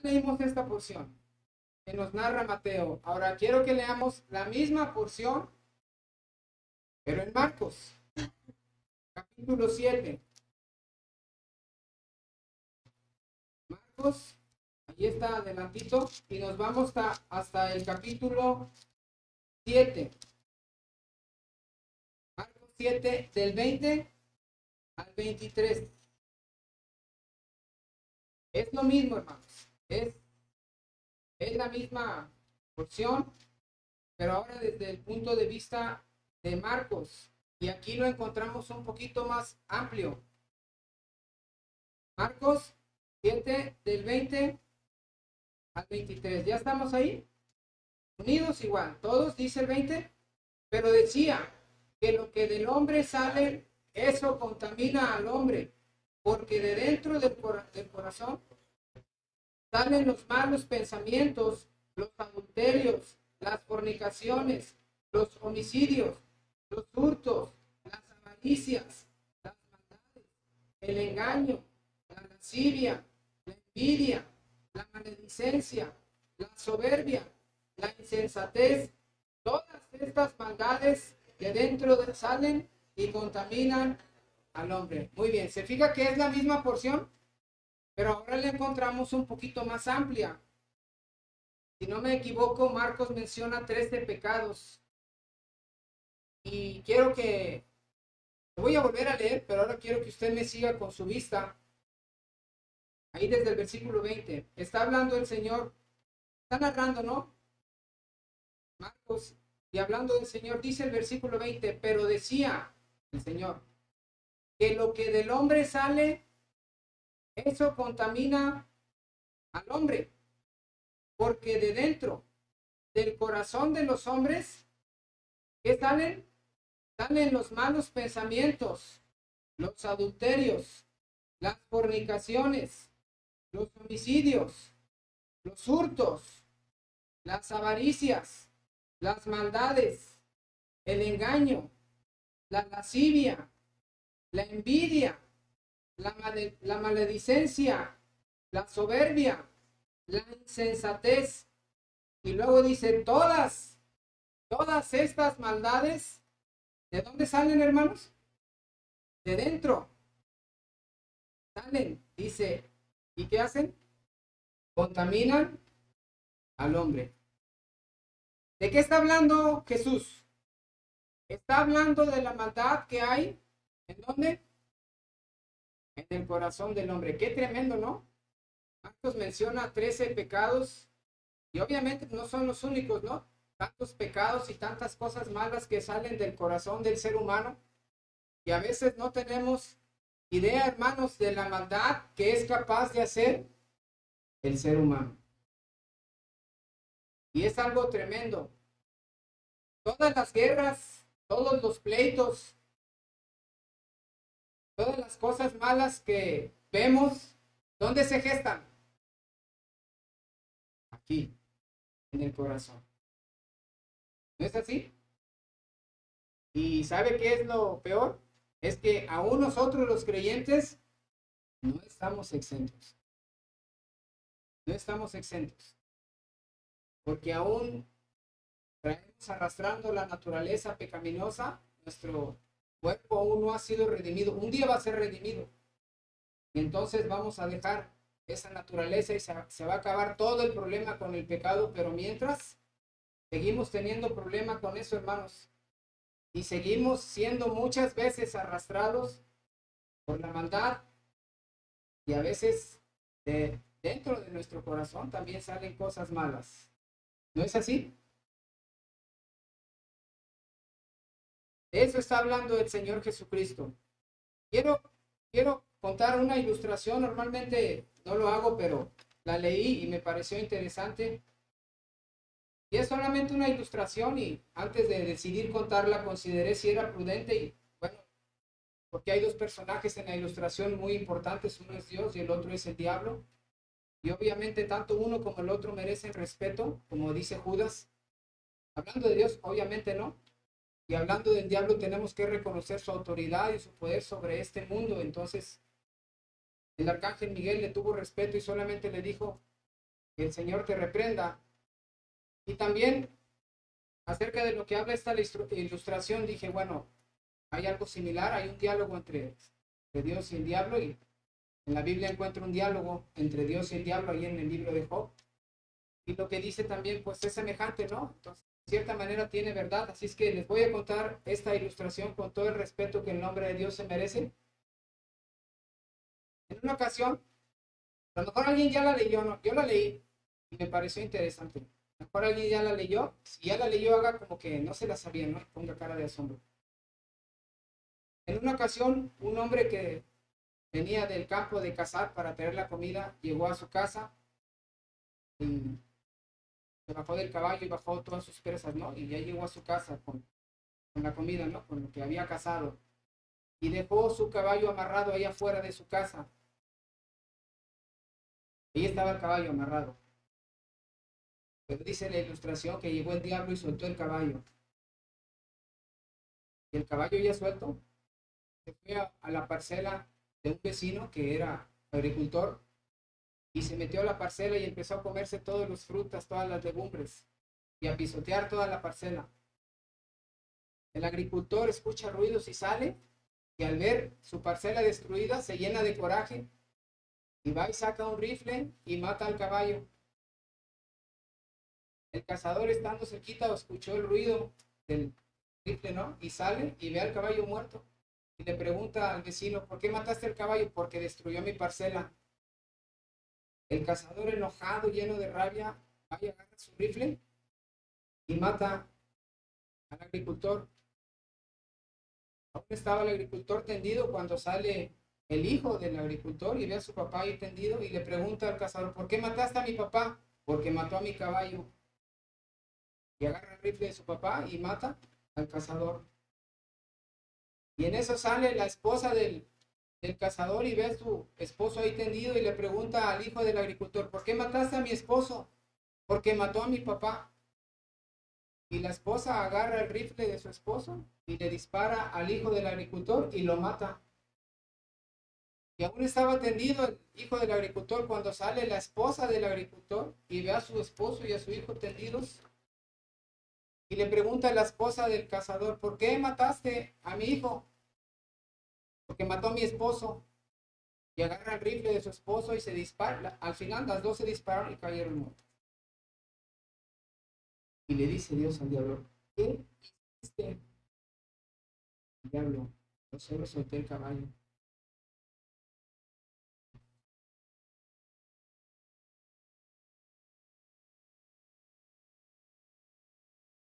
leímos esta porción que nos narra Mateo. Ahora quiero que leamos la misma porción, pero en Marcos, capítulo 7. Marcos, ahí está adelantito, y nos vamos hasta el capítulo 7. Marcos 7, del 20 al 23. Es lo mismo, hermanos. Es la misma porción, pero ahora desde el punto de vista de Marcos. Y aquí lo encontramos un poquito más amplio. Marcos 7, del 20 al 23. ¿Ya estamos ahí? Unidos igual. Todos, dice el 20. Pero decía que lo que del hombre sale, eso contamina al hombre. Porque de dentro del corazón salen los malos pensamientos, los adulterios, las fornicaciones, los homicidios, los hurtos, las avaricias, las maldades, el engaño, la lascivia, la envidia, la maledicencia, la soberbia, la insensatez. Todas estas maldades de dentro salen y contaminan al hombre. Muy bien, ¿se fija que es la misma porción? Pero ahora la encontramos un poquito más amplia. Si no me equivoco, Marcos menciona 13 pecados. Y quiero que, lo voy a volver a leer, pero ahora quiero que usted me siga con su vista. Ahí desde el versículo 20. Está hablando el Señor, está narrando, ¿no? Marcos, y hablando del Señor, dice el versículo 20, pero decía el Señor, que lo que del hombre sale, eso contamina al hombre, porque de dentro del corazón de los hombres, ¿qué salen? Salen los malos pensamientos, los adulterios, las fornicaciones, los homicidios, los hurtos, las avaricias, las maldades, el engaño, la lascivia, la envidia, la maledicencia, la soberbia, la insensatez. Y luego dice, todas estas maldades, ¿de dónde salen, hermanos? De dentro. Salen, dice, ¿y qué hacen? Contaminan al hombre. ¿De qué está hablando Jesús? Está hablando de la maldad que hay, ¿en dónde? En el corazón del hombre. Qué tremendo, ¿no? Marcos menciona 13 pecados y obviamente no son los únicos, ¿no? Tantos pecados y tantas cosas malas que salen del corazón del ser humano y a veces no tenemos idea, hermanos, de la maldad que es capaz de hacer el ser humano. Y es algo tremendo. Todas las guerras, todos los pleitos, todas las cosas malas que vemos, ¿dónde se gestan? Aquí, en el corazón. ¿No es así? ¿Y sabe qué es lo peor? Es que aún nosotros los creyentes no estamos exentos. No estamos exentos. Porque aún traemos arrastrando la naturaleza pecaminosa, nuestro cuerpo aún no ha sido redimido. Un día va a ser redimido. Y entonces vamos a dejar esa naturaleza y se va a acabar todo el problema con el pecado, pero mientras seguimos teniendo problema con eso, hermanos. Y seguimos siendo muchas veces arrastrados por la maldad y a veces dentro de nuestro corazón también salen cosas malas. ¿No es así? De eso está hablando el Señor Jesucristo. Quiero contar una ilustración. Normalmente no lo hago, pero la leí y me pareció interesante. Y es solamente una ilustración y antes de decidir contarla consideré si era prudente y bueno, porque hay dos personajes en la ilustración muy importantes, uno es Dios y el otro es el diablo. Y obviamente tanto uno como el otro merecen respeto, como dice Judas. Hablando de Dios, obviamente no. Y hablando del diablo tenemos que reconocer su autoridad y su poder sobre este mundo. Entonces, el arcángel Miguel le tuvo respeto y solamente le dijo, que el Señor te reprenda. Y también acerca de lo que habla esta ilustración, dije, bueno, hay algo similar, hay un diálogo entre Dios y el diablo, y en la Biblia encuentro un diálogo entre Dios y el diablo ahí en el libro de Job. Y lo que dice también, pues es semejante, ¿no? Entonces, de cierta manera tiene verdad. Así es que les voy a contar esta ilustración con todo el respeto que el nombre de Dios se merece. En una ocasión, a lo mejor alguien ya la leyó, ¿no? Yo la leí y me pareció interesante. A lo mejor alguien ya la leyó. Si ya la leyó, haga como que no se la sabía, ¿no? Ponga cara de asombro. En una ocasión, un hombre que venía del campo de cazar para traer la comida, llegó a su casa y se bajó del caballo y bajó todas sus presas, ¿no? Y ya llegó a su casa con la comida, ¿no? Con lo que había cazado. Y dejó su caballo amarrado ahí afuera de su casa. Ahí estaba el caballo amarrado. Pero dice la ilustración que llegó el diablo y soltó el caballo. Y el caballo ya suelto se fue a la parcela de un vecino que era agricultor y se metió a la parcela y empezó a comerse todas las frutas, todas las legumbres y a pisotear toda la parcela. El agricultor escucha ruidos y sale, y al ver su parcela destruida se llena de coraje y va y saca un rifle y mata al caballo. El cazador, estando cerquita, escuchó el ruido del rifle, ¿no? Y sale y ve al caballo muerto y le pregunta al vecino, ¿por qué mataste al caballo? Porque destruyó mi parcela. El cazador, enojado, lleno de rabia, va y agarra su rifle y mata al agricultor. Aún estaba el agricultor tendido cuando sale el hijo del agricultor y ve a su papá ahí tendido y le pregunta al cazador, ¿por qué mataste a mi papá? Porque mató a mi caballo. Y agarra el rifle de su papá y mata al cazador. Y en eso sale la esposa del cazador y ve a su esposo ahí tendido y le pregunta al hijo del agricultor, ¿por qué mataste a mi esposo? Porque mató a mi papá. Y la esposa agarra el rifle de su esposo y le dispara al hijo del agricultor y lo mata. Y aún estaba tendido el hijo del agricultor cuando sale la esposa del agricultor y ve a su esposo y a su hijo tendidos. Y le pregunta a la esposa del cazador, ¿por qué mataste a mi hijo? Porque mató a mi esposo. Y agarra el rifle de su esposo y se dispara. Al final las dos se dispararon y cayeron muertos. Y le dice Dios al diablo, ¿qué hiciste? El diablo, yo solo solté el caballo.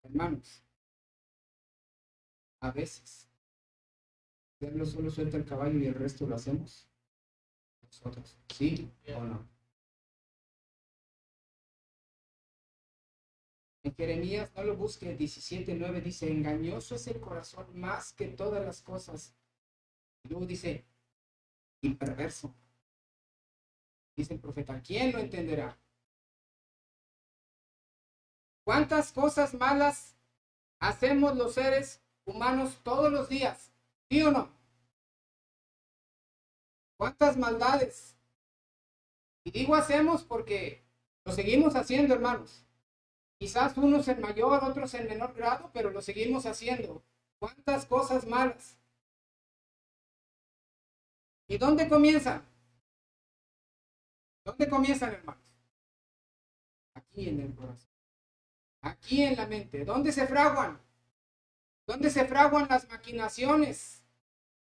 Hermanos, a veces el diablo solo suelta el caballo y el resto lo hacemos nosotros. ¿Sí o no? En Jeremías, no lo busque, 17:9 dice, engañoso es el corazón más que todas las cosas. Y luego dice, y perverso. Dice el profeta, ¿quién lo entenderá? ¿Cuántas cosas malas hacemos los seres humanos todos los días? ¿Sí o no? ¿Cuántas maldades? Y digo hacemos porque lo seguimos haciendo, hermanos. Quizás unos en mayor, otros en menor grado, pero lo seguimos haciendo. ¿Cuántas cosas malas? ¿Y dónde comienzan? ¿Dónde comienzan, hermanos? Aquí en el corazón. Aquí en la mente. ¿Dónde se fraguan? ¿Dónde se fraguan las maquinaciones?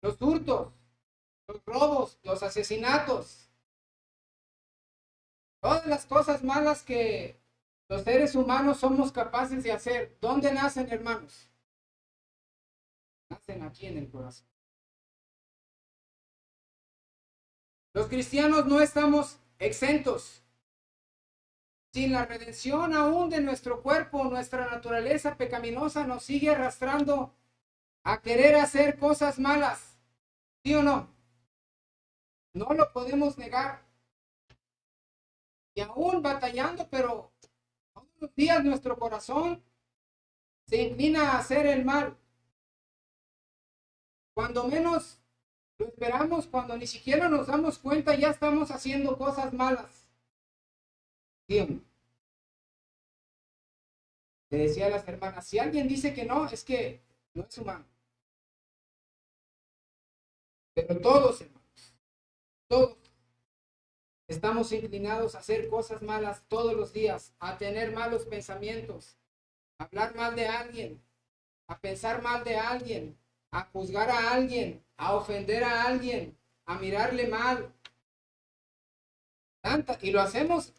Los hurtos, los robos, los asesinatos. Todas las cosas malas que los seres humanos somos capaces de hacer. ¿Dónde nacen, hermanos? Nacen aquí en el corazón. Los cristianos no estamos exentos. Sin la redención aún de nuestro cuerpo, nuestra naturaleza pecaminosa nos sigue arrastrando a querer hacer cosas malas. ¿Sí o no? No lo podemos negar. Y aún batallando, pero todos los días nuestro corazón se inclina a hacer el mal. Cuando menos lo esperamos, cuando ni siquiera nos damos cuenta, ya estamos haciendo cosas malas. ¿Sí o no? Le decía a las hermanas, si alguien dice que no, es que no es humano. Pero todos, hermanos, todos estamos inclinados a hacer cosas malas todos los días, a tener malos pensamientos, a hablar mal de alguien, a pensar mal de alguien, a juzgar a alguien, a ofender a alguien, a mirarle mal. Y lo hacemos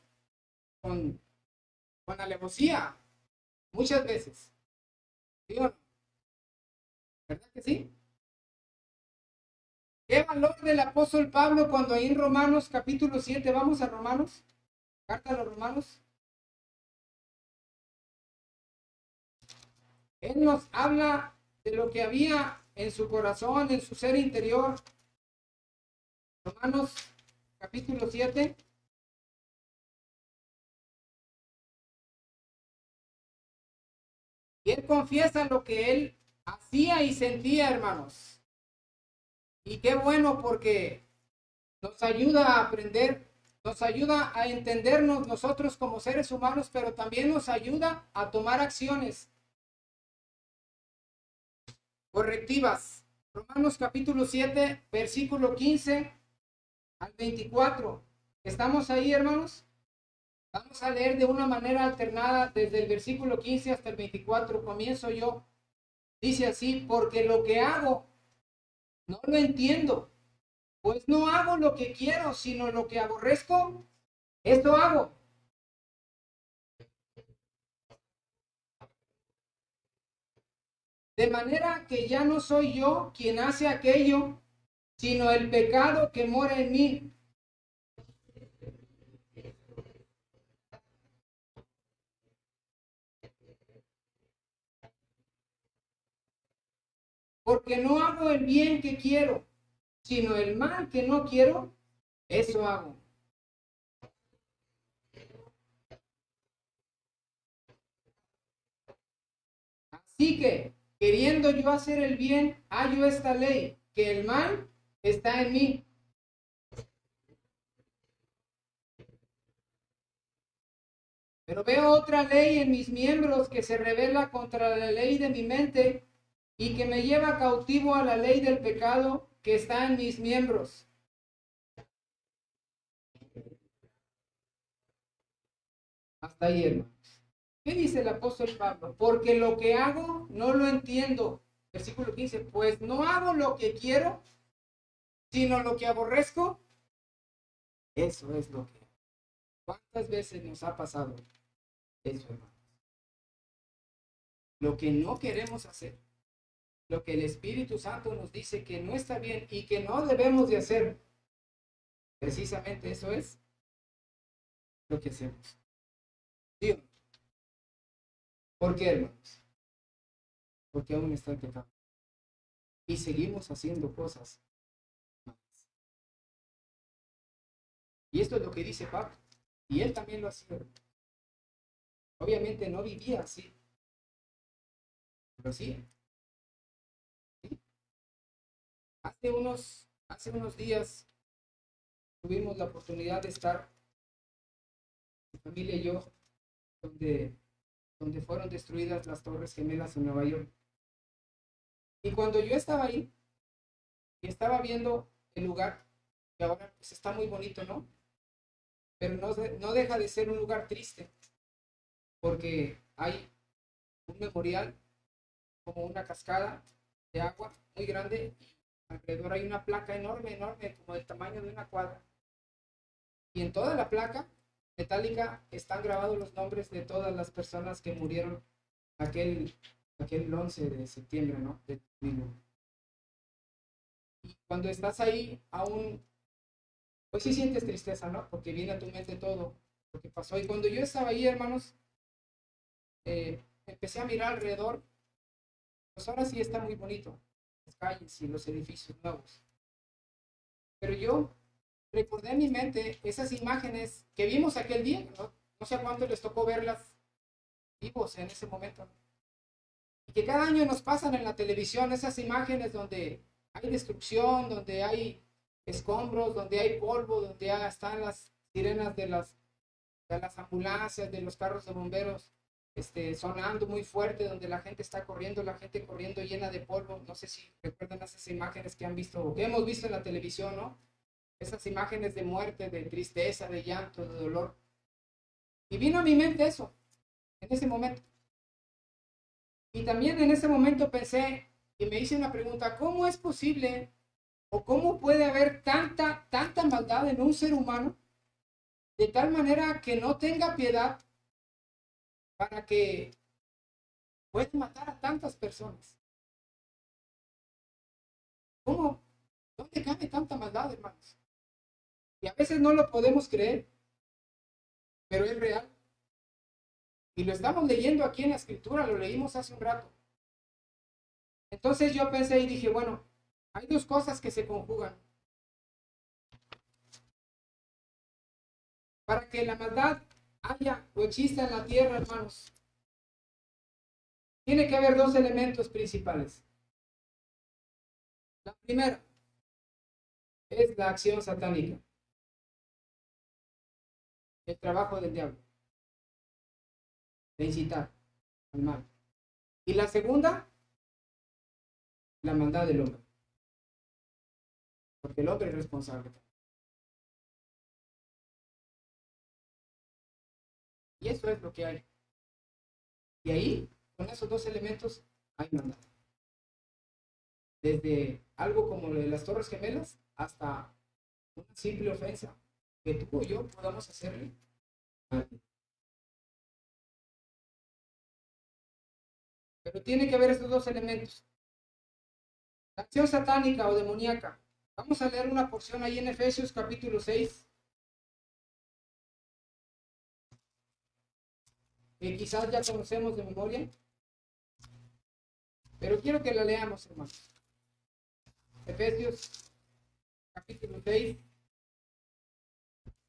con alevosía, muchas veces. ¿Sí o no? ¿Verdad que sí? ¿Qué valor del apóstol Pablo cuando ahí en Romanos capítulo 7, vamos a Romanos, carta a los Romanos? Él nos habla de lo que había en su corazón, en su ser interior. Romanos capítulo 7. Y él confiesa lo que él hacía y sentía, hermanos. Y qué bueno porque nos ayuda a aprender, nos ayuda a entendernos nosotros como seres humanos, pero también nos ayuda a tomar acciones correctivas. Romanos capítulo 7, versículo 15 al 24. ¿Estamos ahí, hermanos? Vamos a leer de una manera alternada desde el versículo 15 hasta el 24. Comienzo yo. Dice así, porque lo que hago no lo entiendo, pues no hago lo que quiero, sino lo que aborrezco, esto hago. De manera que ya no soy yo quien hace aquello, sino el pecado que mora en mí. Porque no hago el bien que quiero, sino el mal que no quiero, eso hago. Así que, queriendo yo hacer el bien, hallo esta ley, que el mal está en mí. Pero veo otra ley en mis miembros que se revela contra la ley de mi mente y que me lleva cautivo a la ley del pecado que está en mis miembros. Hasta ahí, hermanos. ¿Qué dice el apóstol Pablo? Porque lo que hago no lo entiendo. Versículo 15, pues no hago lo que quiero, sino lo que aborrezco. Eso es lo que. ¿Cuántas veces nos ha pasado eso, hermanos? Lo que no queremos hacer, lo que el Espíritu Santo nos dice que no está bien y que no debemos de hacer, precisamente eso es lo que hacemos. ¿Sí? ¿Por qué, hermanos? Porque aún está en pecado. Y seguimos haciendo cosas malas. Y esto es lo que dice Pablo. Y él también lo hacía. Obviamente no vivía así. Pero sí. ¿Sí? Hace unos días tuvimos la oportunidad de estar, mi familia y yo, donde fueron destruidas las Torres Gemelas en Nueva York. Y cuando yo estaba ahí y estaba viendo el lugar, que ahora pues está muy bonito, ¿no? Pero no deja de ser un lugar triste, porque hay un memorial, como una cascada de agua muy grande, y alrededor hay una placa enorme, enorme, como del tamaño de una cuadra. Y en toda la placa metálica están grabados los nombres de todas las personas que murieron aquel 11 de septiembre, ¿no? De 2001. Y cuando estás ahí, aún, pues sí sientes tristeza, ¿no? Porque viene a tu mente todo lo que pasó. Y cuando yo estaba ahí, hermanos, empecé a mirar alrededor. Pues ahora sí está muy bonito, las calles y los edificios nuevos. Pero yo recordé en mi mente esas imágenes que vimos aquel día, ¿no? No sé a cuánto les tocó verlas vivos en ese momento, ¿no? Y que cada año nos pasan en la televisión esas imágenes donde hay destrucción, donde hay escombros, donde hay polvo, donde están las sirenas de las ambulancias, de los carros de bomberos, sonando muy fuerte, donde la gente está corriendo, la gente corriendo llena de polvo. No sé si recuerdan esas imágenes que han visto o que hemos visto en la televisión, ¿no? Esas imágenes de muerte, de tristeza, de llanto, de dolor. Y vino a mi mente eso, en ese momento. Y también en ese momento pensé y me hice una pregunta: ¿cómo es posible o cómo puede haber tanta maldad en un ser humano de tal manera que no tenga piedad para que pueda matar a tantas personas? ¿Cómo? ¿Dónde cabe tanta maldad, hermanos? Y a veces no lo podemos creer, pero es real. Y lo estamos leyendo aquí en la escritura, lo leímos hace un rato. Entonces yo pensé y dije, bueno, hay dos cosas que se conjugan. Para que la maldad haya o exista en la tierra, hermanos, tiene que haber dos elementos principales. La primera es la acción satánica, el trabajo del diablo, de incitar al mal. Y la segunda, la maldad del hombre, porque el hombre es responsable. Y eso es lo que hay. Y ahí, con esos dos elementos, hay maldad. Desde algo como lo de las Torres Gemelas hasta una simple ofensa que tú o yo podamos hacerle a alguien. Pero tiene que haber estos dos elementos. La acción satánica o demoníaca. Vamos a leer una porción ahí en Efesios capítulo 6. Que quizás ya conocemos de memoria. Pero quiero que la leamos, hermanos. Efesios capítulo 6.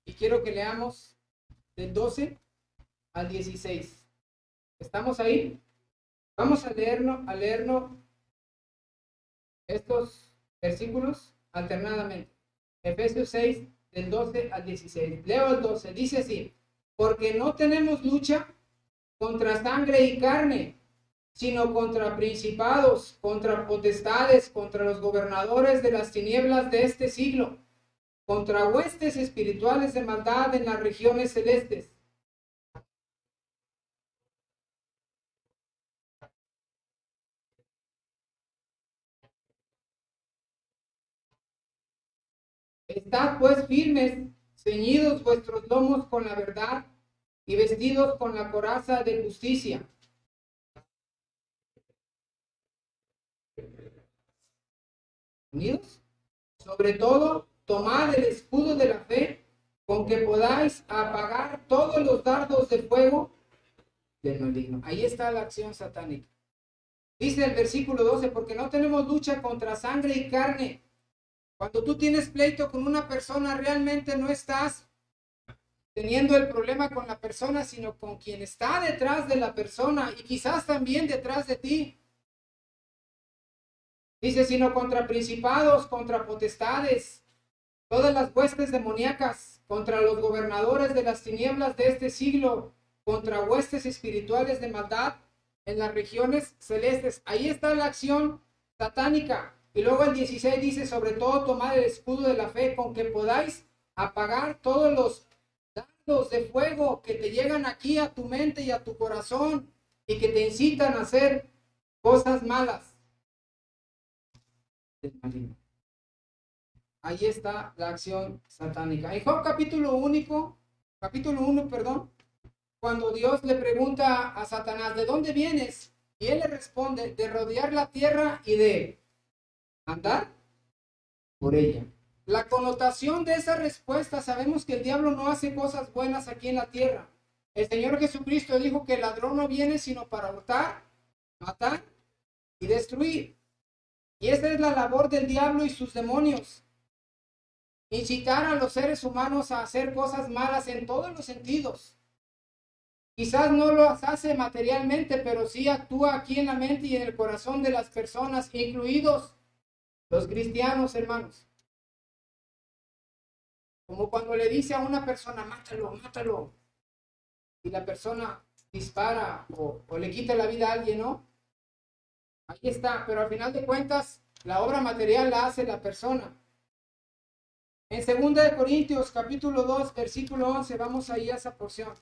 Y quiero que leamos del 12 al 16. ¿Estamos ahí? Vamos a leernos estos versículos alternadamente. Efesios 6, del 12 al 16. Leo el 12, dice así: porque no tenemos lucha contra sangre y carne, sino contra principados, contra potestades, contra los gobernadores de las tinieblas de este siglo, contra huestes espirituales de maldad en las regiones celestes. Estad pues firmes, ceñidos vuestros lomos con la verdad y vestidos con la coraza de justicia. Unidos. Sobre todo, tomad el escudo de la fe, con que podáis apagar todos los dardos de fuego del maligno. Ahí está la acción satánica. Dice el versículo 12, porque no tenemos lucha contra sangre y carne. Cuando tú tienes pleito con una persona, realmente no estás teniendo el problema con la persona, sino con quien está detrás de la persona y quizás también detrás de ti. Dice, sino contra principados, contra potestades, todas las huestes demoníacas, contra los gobernadores de las tinieblas de este siglo, contra huestes espirituales de maldad en las regiones celestes. Ahí está la acción satánica. Y luego el 16 dice, sobre todo tomad el escudo de la fe, con que podáis apagar todos los dardos de fuego que te llegan aquí a tu mente y a tu corazón y que te incitan a hacer cosas malas. Ahí está la acción satánica. En Job capítulo 1, perdón, cuando Dios le pregunta a Satanás, ¿de dónde vienes? Y él le responde, de rodear la tierra y de andar por ella. La connotación de esa respuesta, sabemos que el diablo no hace cosas buenas aquí en la tierra. El Señor Jesucristo dijo que el ladrón no viene sino para hurtar, matar y destruir. Y esa es la labor del diablo y sus demonios. Incitar a los seres humanos a hacer cosas malas en todos los sentidos. Quizás no lo hace materialmente, pero sí actúa aquí en la mente y en el corazón de las personas, incluidos los cristianos, hermanos. Como cuando le dice a una persona, mátalo, mátalo. y la persona dispara o le quita la vida a alguien, ¿no? Ahí está, pero al final de cuentas, la obra material la hace la persona. En 2 Corintios, capítulo 2, versículo 11, vamos ahí a esa porción.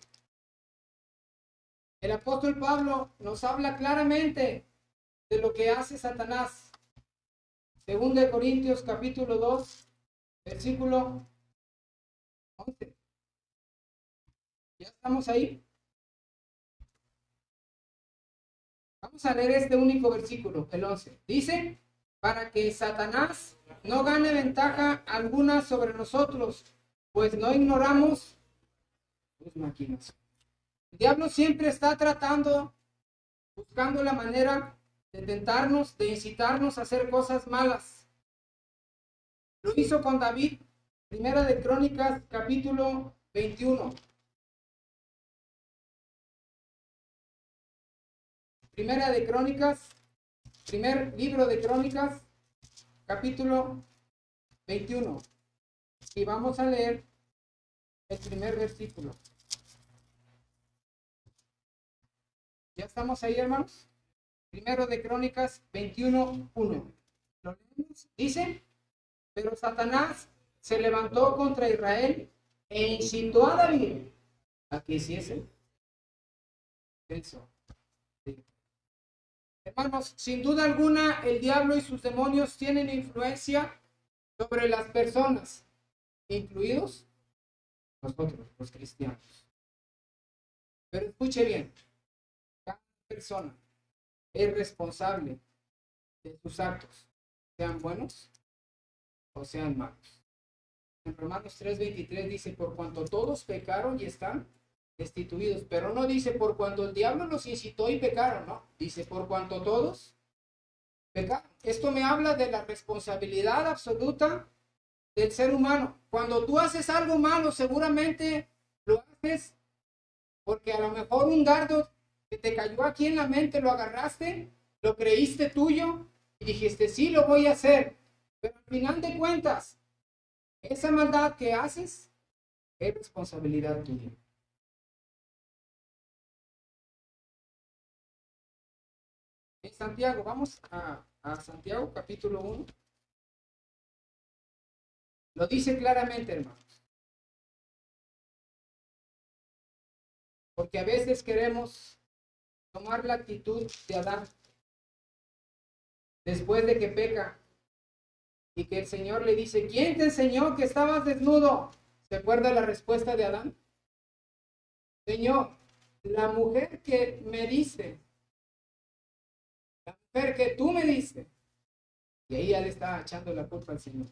El apóstol Pablo nos habla claramente de lo que hace Satanás. 2 Corintios, capítulo 2, versículo 11. ¿Ya estamos ahí? Vamos a leer este único versículo, el 11. Dice, para que Satanás no gane ventaja alguna sobre nosotros, pues no ignoramos sus máquinas. El diablo siempre está tratando, buscando la manera de tentarnos, de incitarnos a hacer cosas malas. Lo hizo con David, Primera de Crónicas, capítulo 21. Primera de Crónicas, primer libro de Crónicas, capítulo 21. Y vamos a leer el primer versículo. ¿Ya estamos ahí, hermanos? Primero de Crónicas 21:1. ¿Lo leemos? Dice, pero Satanás se levantó contra Israel e incitó a David a que hiciese eso. Sí. Hermanos, sin duda alguna, el diablo y sus demonios tienen influencia sobre las personas, incluidos nosotros, los cristianos. Pero escuche bien, cada persona es responsable de sus actos, sean buenos o sean malos. En Romanos 3:23 dice, por cuanto todos pecaron y están destituidos, pero no dice por cuanto el diablo los incitó y pecaron, no, dice por cuanto todos pecaron. Esto me habla de la responsabilidad absoluta del ser humano. Cuando tú haces algo malo, seguramente lo haces porque a lo mejor un dardo que te cayó aquí en la mente lo agarraste, lo creíste tuyo y dijiste, sí, lo voy a hacer. Pero al final de cuentas, esa maldad que haces es responsabilidad tuya. En Santiago, vamos a Santiago capítulo 1. Lo dice claramente, hermanos. Porque a veces queremos tomar la actitud de Adán después de que peca y que el Señor le dice, ¿quién te enseñó que estabas desnudo? ¿Se acuerda la respuesta de Adán? Señor, la mujer que me diste, la mujer que tú me diste. Y ahí ya le está echando la culpa al Señor.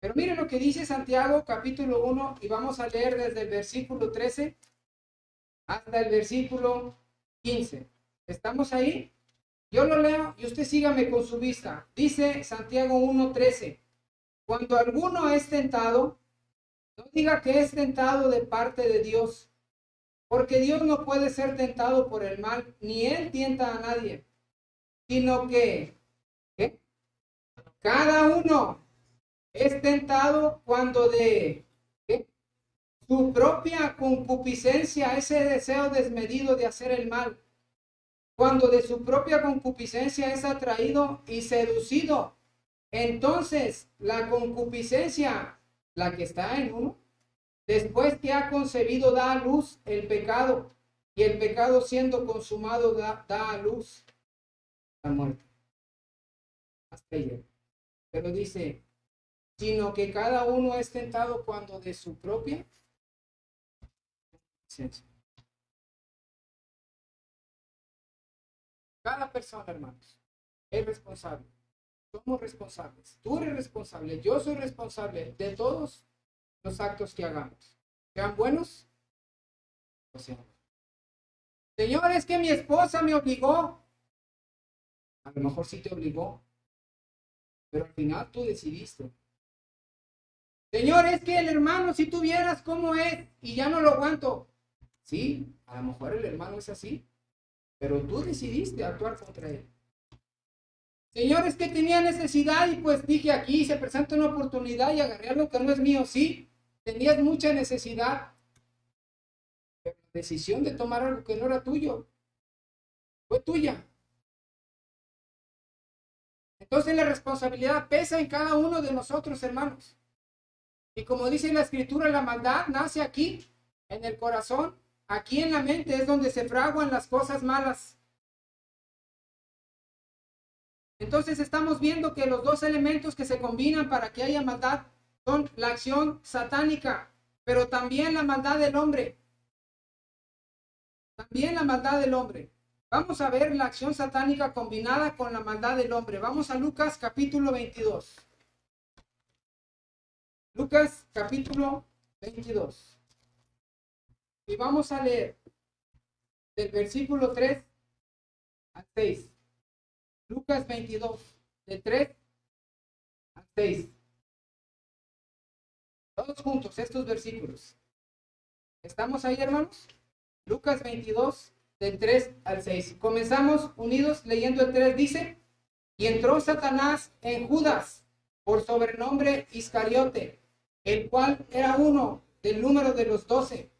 Pero mire lo que dice Santiago capítulo 1 y vamos a leer desde el versículo 13 hasta el versículo 15. ¿Estamos ahí? Yo lo leo y usted sígame con su vista. Dice Santiago 1:13. Cuando alguno es tentado, no diga que es tentado de parte de Dios, porque Dios no puede ser tentado por el mal, ni Él tienta a nadie, sino que ¿qué? Cada uno es tentado cuando de ¿qué? Su propia concupiscencia, ese deseo desmedido de hacer el mal, cuando de su propia concupiscencia es atraído y seducido, entonces la concupiscencia, la que está en uno, después que ha concebido da a luz el pecado, y el pecado siendo consumado da a luz la muerte. Hasta ahí. Pero dice, sino que cada uno es tentado cuando de su propia concupiscencia. Cada persona, hermanos, es responsable. Somos responsables. Tú eres responsable. Yo soy responsable de todos los actos que hagamos. Sean buenos o sean malos. Señor, es que mi esposa me obligó. A lo mejor sí te obligó, pero al final tú decidiste. Señor, es que el hermano, si tú vieras cómo es y ya no lo aguanto. Sí, a lo mejor el hermano es así, pero tú decidiste actuar contra él. Señor, es que tenía necesidad y pues dije aquí, se presenta una oportunidad y agarré algo que no es mío. Sí, tenías mucha necesidad, Pero la decisión de tomar algo que no era tuyo fue tuya. Entonces la responsabilidad pesa en cada uno de nosotros, hermanos. Y como dice la Escritura, la maldad nace aquí, en el corazón, aquí en la mente es donde se fraguan las cosas malas. Entonces estamos viendo que los dos elementos que se combinan para que haya maldad son la acción satánica, pero también la maldad del hombre. También la maldad del hombre. Vamos a ver la acción satánica combinada con la maldad del hombre. Vamos a Lucas capítulo 22. Lucas capítulo 22. Y vamos a leer del versículo 3 al 6. Lucas 22, de 3 al 6. Todos juntos estos versículos. ¿Estamos ahí, hermanos? Lucas 22, del 3 al 6. Comenzamos unidos leyendo el 3. Dice: y entró Satanás en Judas, por sobrenombre Iscariote, el cual era uno del número de los 12.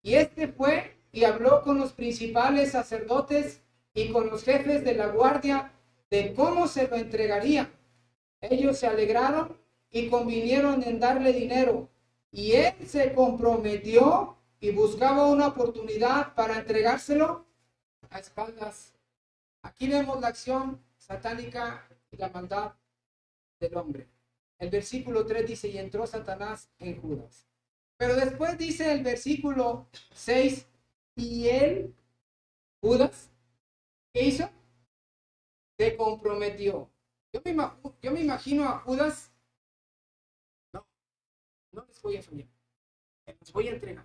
Y este fue y habló con los principales sacerdotes y con los jefes de la guardia de cómo se lo entregaría. Ellos se alegraron y convinieron en darle dinero. Y él se comprometió y buscaba una oportunidad para entregárselo a espaldas. Aquí vemos la acción satánica y la maldad del hombre. El versículo 3 dice: y entró Satanás en Judas. Pero después dice el versículo 6: y él, Judas, ¿qué hizo? Se comprometió. Yo me imagino a Judas: no, no les voy a fallar, les voy a entregar.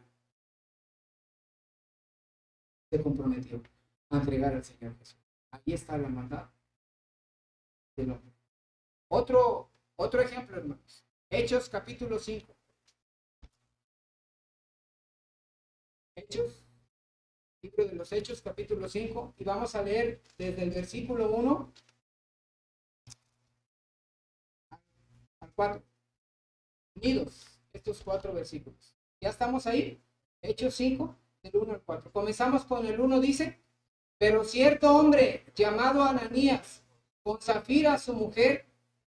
Se comprometió a entregar al Señor Jesús. Ahí está la maldad del hombre. Otro ejemplo, hermanos. Hechos capítulo 5. Hechos, libro de los Hechos capítulo 5. Y vamos a leer desde el versículo 1 al 4. Unidos estos 4 versículos. ¿Ya estamos ahí? Hechos 5, del 1 al 4. Comenzamos con el 1, dice: pero cierto hombre llamado Ananías, con Zafira su mujer,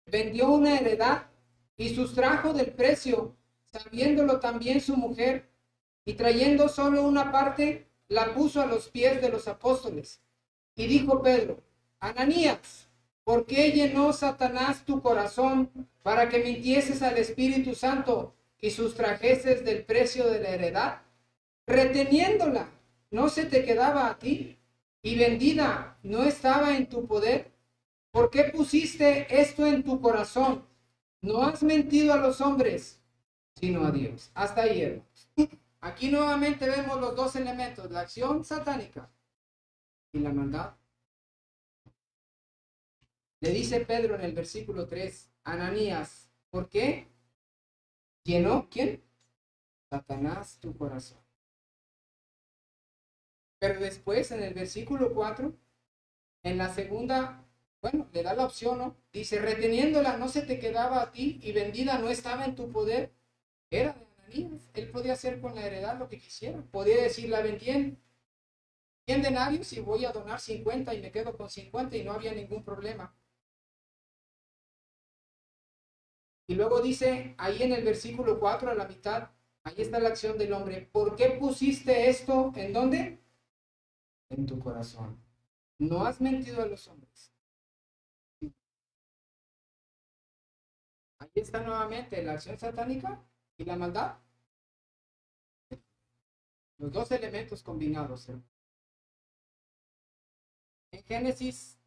vendió una heredad y sustrajo del precio, sabiéndolo también su mujer, y trayendo solo una parte, la puso a los pies de los apóstoles. Y dijo Pedro: Ananías, ¿por qué llenó Satanás tu corazón para que mintieses al Espíritu Santo y sustrajeses del precio de la heredad? Reteniéndola, ¿no se te quedaba a ti? Y vendida, ¿no estaba en tu poder? ¿Por qué pusiste esto en tu corazón? No has mentido a los hombres, sino a Dios. Hasta ahí, hermanos. Aquí nuevamente vemos los dos elementos: la acción satánica y la maldad. Le dice Pedro en el versículo 3, Ananías, ¿por qué llenó? ¿Quién? Satanás tu corazón. Pero después, en el versículo 4, en la segunda, bueno, le da la opción, ¿no? Dice: reteniéndola, ¿no se te quedaba a ti? Y vendida, ¿no estaba en tu poder? Era de Ananías. Él podía hacer con la heredad lo que quisiera. Podía decir: la vendí en 100 denarios y voy a donar 50 y me quedo con 50 y no había ningún problema. Y luego dice ahí en el versículo 4, a la mitad, ahí está la acción del hombre. ¿Por qué pusiste esto? ¿En dónde? En tu corazón. No has mentido a los hombres. Ahí está nuevamente la acción satánica y la maldad. Los dos elementos combinados. En Génesis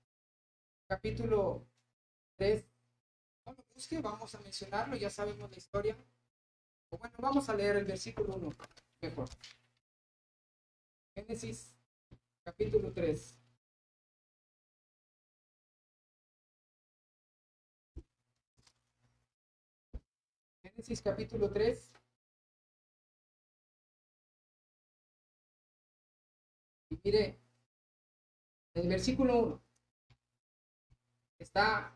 capítulo 3, no lo busque, vamos a mencionarlo, ya sabemos la historia. O bueno, vamos a leer el versículo 1 mejor. Génesis capítulo 3. Génesis capítulo 3. Y mire, en el versículo 1 está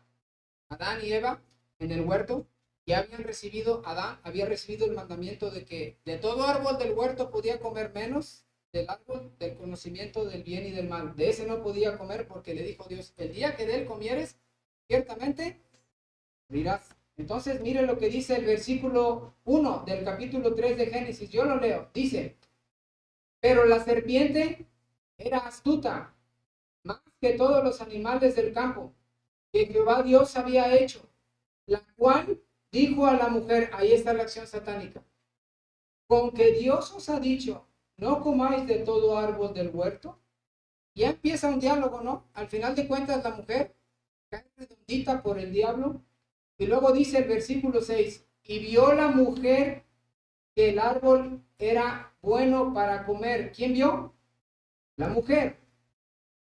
Adán y Eva en el huerto. Ya habían recibido, Adán había recibido el mandamiento de que de todo árbol del huerto podía comer menos del árbol del conocimiento del bien y del mal. De ese no podía comer porque le dijo Dios, el día que de él comieres, ciertamente morirás. Entonces, mire lo que dice el versículo 1 del capítulo 3 de Génesis. Yo lo leo. Dice, pero la serpiente era astuta, más que todos los animales del campo, que Jehová Dios había hecho, la cual dijo a la mujer, ahí está la acción satánica, con que Dios os ha dicho, no comáis de todo árbol del huerto. Ya empieza un diálogo, ¿no? Al final de cuentas, la mujer cae redondita por el diablo. Y luego dice el versículo 6, y vio la mujer que el árbol era bueno para comer. ¿Quién vio? La mujer.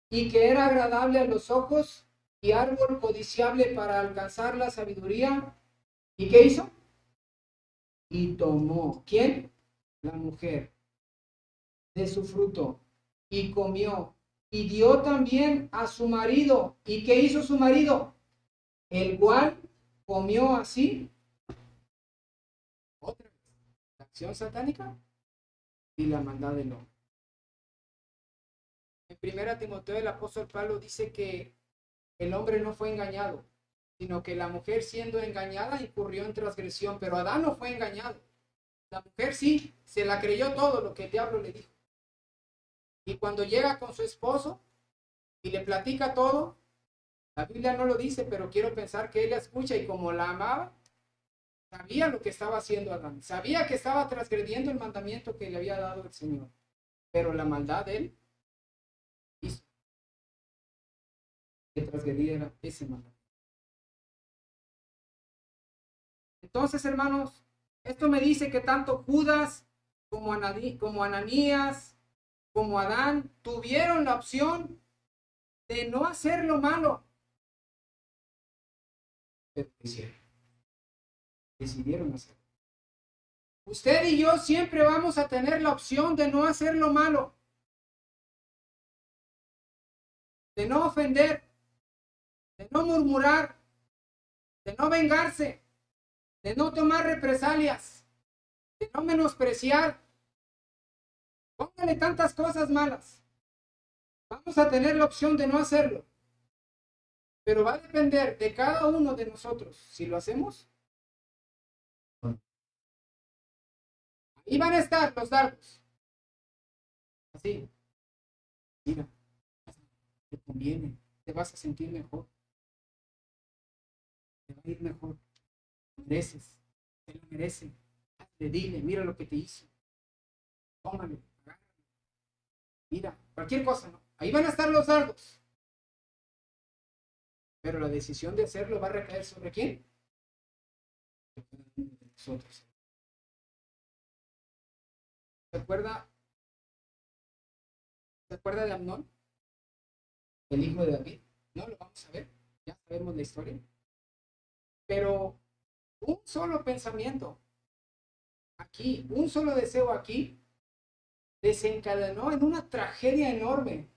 Y que era agradable a los ojos y árbol codiciable para alcanzar la sabiduría. ¿Y qué hizo? Y tomó. ¿Quién? La mujer. De su fruto. Y comió. Y dio también a su marido. ¿Y qué hizo su marido? El cual comió así. Otra vez. La acción satánica y la maldad del hombre. En 1 Timoteo el apóstol Pablo dice que el hombre no fue engañado, sino que la mujer siendo engañada incurrió en transgresión, pero Adán no fue engañado. La mujer sí, se la creyó todo lo que el diablo le dijo. Y cuando llega con su esposo y le platica todo, la Biblia no lo dice, pero quiero pensar que él la escucha y como la amaba, sabía lo que estaba haciendo Adán, sabía que estaba transgrediendo el mandamiento que le había dado el Señor, pero la maldad de él hizo que transgrediera ese mandamiento. Entonces, hermanos, esto me dice que tanto Judas como Ananías, como Adán, tuvieron la opción de no hacer lo malo. Pero decidieron hacerlo. Usted y yo siempre vamos a tener la opción de no hacer lo malo, de no ofender, de no murmurar, de no vengarse, de no tomar represalias, de no menospreciar. Póngale tantas cosas malas. Vamos a tener la opción de no hacerlo. Pero va a depender de cada uno de nosotros si lo hacemos. Ahí van a estar los dardos. Así. Mira, te conviene, te vas a sentir mejor. Te va a ir mejor. Lo mereces, te lo merece. Hazle, dile, mira lo que te hizo. Tómale, agárralo. Mira, cualquier cosa, ¿no? Ahí van a estar los dardos. Pero la decisión de hacerlo va a recaer sobre quién? Nosotros. ¿Se acuerda de Amnón? El hijo de David. No lo vamos a ver. Ya sabemos la historia. Pero un solo pensamiento aquí, un solo deseo aquí, desencadenó en una tragedia enorme.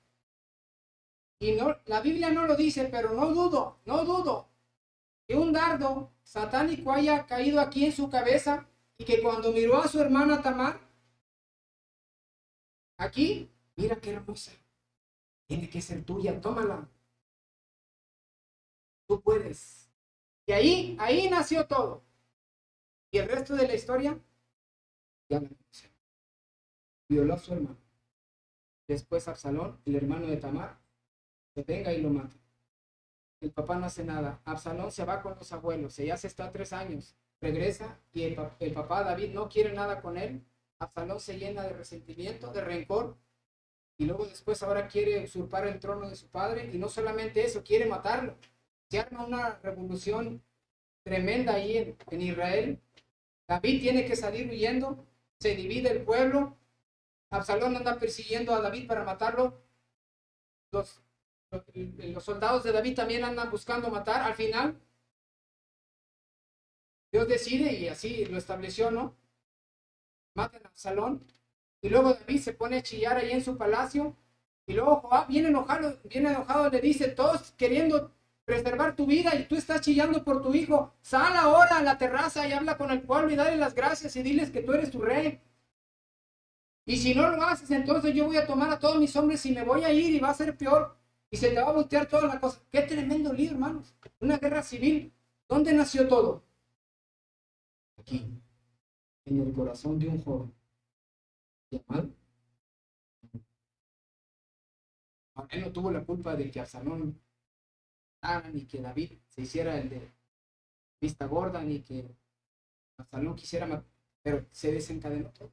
Y no, la Biblia no lo dice, pero no dudo que un dardo satánico haya caído aquí en su cabeza y que cuando miró a su hermana Tamar, aquí, mira qué hermosa, tiene que ser tuya, tómala. Tú puedes. Y ahí nació todo. Y el resto de la historia, ya lo conocemos. Violó a su hermano. Después Absalón, el hermano de Tamar, se venga y lo mata. El papá no hace nada. Absalón se va con los abuelos. Ella se está 3 años. Regresa y el papá David no quiere nada con él. Absalón se llena de resentimiento, de rencor. Y luego después ahora quiere usurpar el trono de su padre. Y no solamente eso, quiere matarlo. Se arma una revolución tremenda ahí en Israel. David tiene que salir huyendo. Se divide el pueblo. Absalón anda persiguiendo a David para matarlo. Los soldados de David también andan buscando matar. Al final, Dios decide y así lo estableció, ¿no? Matan a Absalón. Y luego David se pone a chillar ahí en su palacio. Y luego Joab, bien enojado, le dice, todos queriendo preservar tu vida y tú estás chillando por tu hijo, sal ahora a la terraza y habla con el pueblo y dale las gracias y diles que tú eres tu rey. Y si no lo haces, entonces yo voy a tomar a todos mis hombres y me voy a ir y va a ser peor. Y se te va a voltear toda la cosa. Qué tremendo lío, hermanos. Una guerra civil. ¿Dónde nació todo? Aquí, en el corazón de un joven llamado. Él no tuvo la culpa de que Absalón ni que David se hiciera el de vista gorda, ni que Absalón quisiera matar, pero se desencadenó todo.